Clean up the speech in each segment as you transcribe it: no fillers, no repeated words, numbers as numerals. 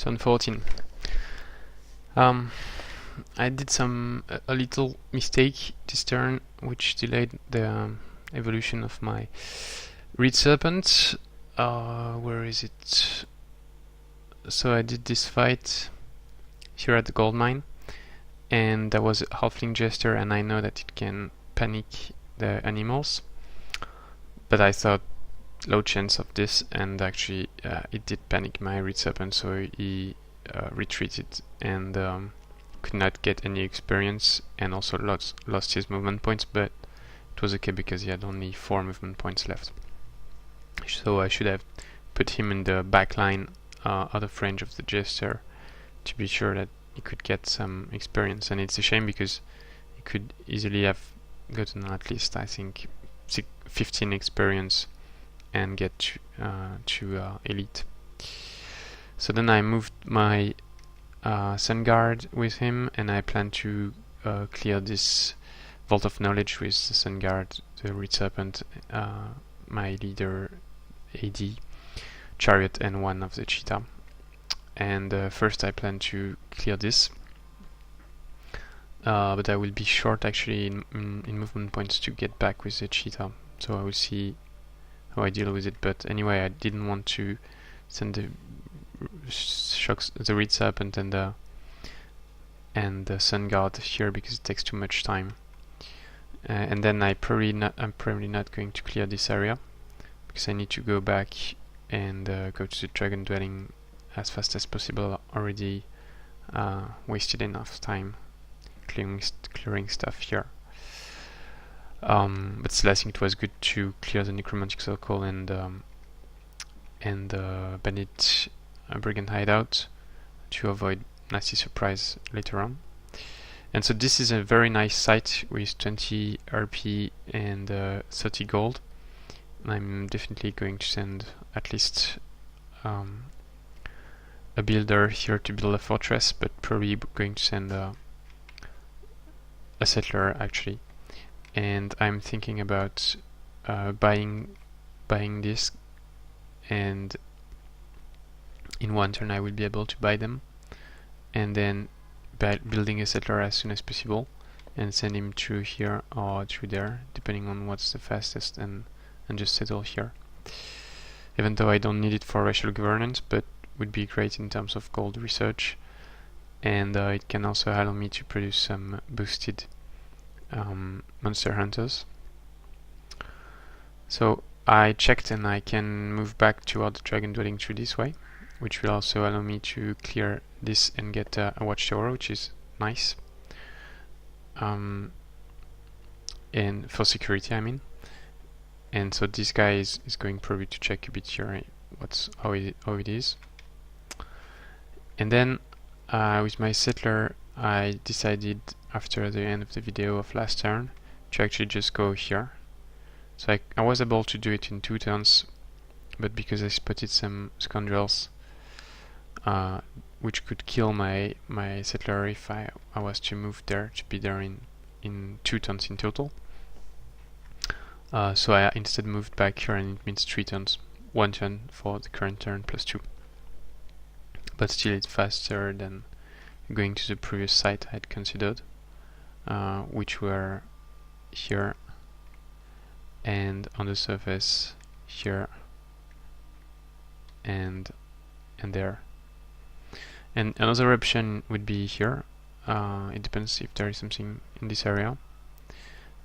Turn 14. I did a little mistake this turn, which delayed the evolution of my Reed Serpent. Where is it? So I did this fight here at the gold mine, and there was a halfling jester, and I know that it can panic the animals, but I thought low chance of this, and actually it did panic my Reed Serpent, so he retreated and could not get any experience, and also lost his movement points, but it was okay because he had only 4 movement points left. So I should have put him in the back line out of range of the jester to be sure that he could get some experience, and it's a shame because he could easily have gotten at least, I think, 15 experience and get to elite. So then I moved my Sun Guard with him, and I plan to clear this Vault of Knowledge with the Sun Guard, the Reed Serpent, my leader AD, Chariot, and one of the Cheetah. And first I plan to clear this, but I will be short actually in movement points to get back with the Cheetah, so I will see how I deal with it. But anyway, I didn't want to send the Reed Serpent and the Sun Guard here because it takes too much time. And then I'm probably not going to clear this area because I need to go back and go to the Dragon Dwelling as fast as possible. Already wasted enough time clearing stuff here. But still, I think it was good to clear the Necromantic Circle and Bandit Brigand Hideout to avoid nasty surprise later on. And so this is a very nice site with 20 RP and 30 gold. I'm definitely going to send at least a builder here to build a fortress, but probably going to send a settler actually. And I'm thinking about buying this, and in one turn I will be able to buy them, and then building a settler as soon as possible and send him through here or through there, depending on what's the fastest, and just settle here. Even though I don't need it for racial governance, but would be great in terms of gold research, and it can also allow me to produce some boosted monster hunters. So I checked, and I can move back toward the Dragon Dwelling through this way, which will also allow me to clear this and get a watchtower, which is nice. And for security, I mean. And so this guy is going probably to check a bit here how it is. And then with my settler, I decided after the end of the video of last turn to actually just go here. So I was able to do it in 2 turns, but because I spotted some scoundrels which could kill my settler if I was to move there, to be there in 2 turns in total. So I instead moved back here, and it means 3 turns. 1 turn for the current turn plus 2. But still it's faster than going to the previous site I had considered, which were here and on the surface here and there. And another option would be here. It depends if there is something in this area,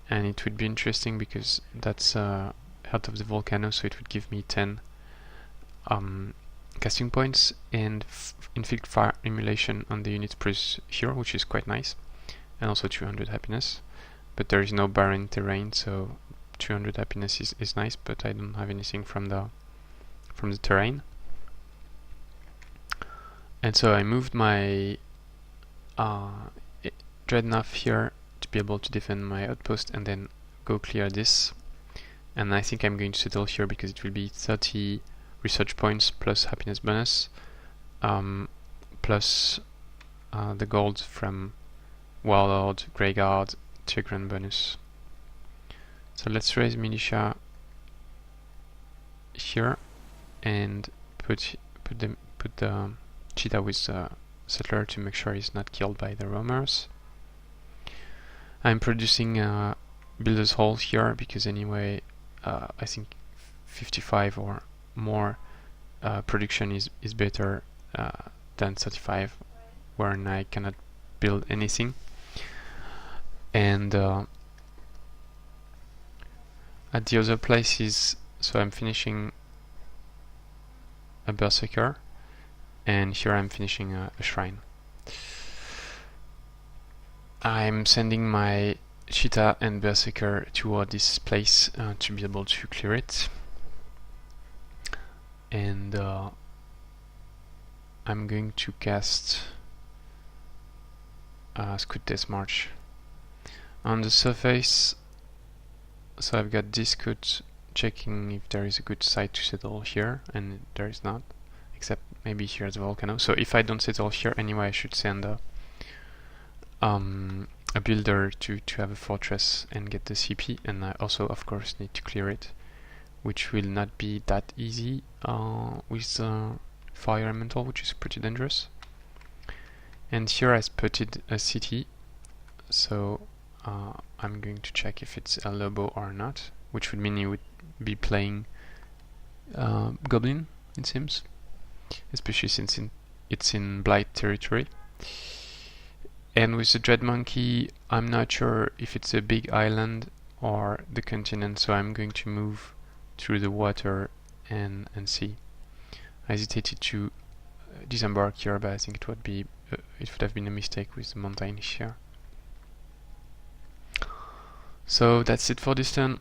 and it would be interesting because that's heart of the volcano, so it would give me 10 casting points and inflict fire emulation on the units produced here, which is quite nice, and also 200 happiness. But there is no barren terrain, so 200 happiness is nice, but I don't have anything from the terrain. And so I moved my Dreadnought here to be able to defend my outpost and then go clear this. And I think I'm going to settle here because it will be 30 research points plus happiness bonus, plus the gold from Warlord, Greyguard, Tigran bonus. So let's raise militia here and put the cheetah with settler to make sure he's not killed by the roamers. I'm producing builder's hall here because anyway I think 55 or more production is better than 35, wherein I cannot build anything. And at the other places, so I'm finishing a berserker, and here I'm finishing a shrine. I'm sending my cheetah and berserker toward this place to be able to clear it, and I'm going to cast Scout Death March on the surface. So I've got this scout checking if there is a good site to settle here, and there is not, except maybe here at the volcano. So if I don't settle here anyway, I should send a builder to have a fortress and get the CP, and I also of course need to clear it, which will not be that easy with fire elemental, which is pretty dangerous. And here I spotted a city, so I'm going to check if it's a Lobo or not, which would mean you would be playing Goblin, it seems, especially since it's in Blight territory. And with the Dread Monkey, I'm not sure if it's a big island or the continent, so I'm going to move through the water and see. I hesitated to disembark here, but I think it would have been a mistake with the mountain here. So that's it for this turn.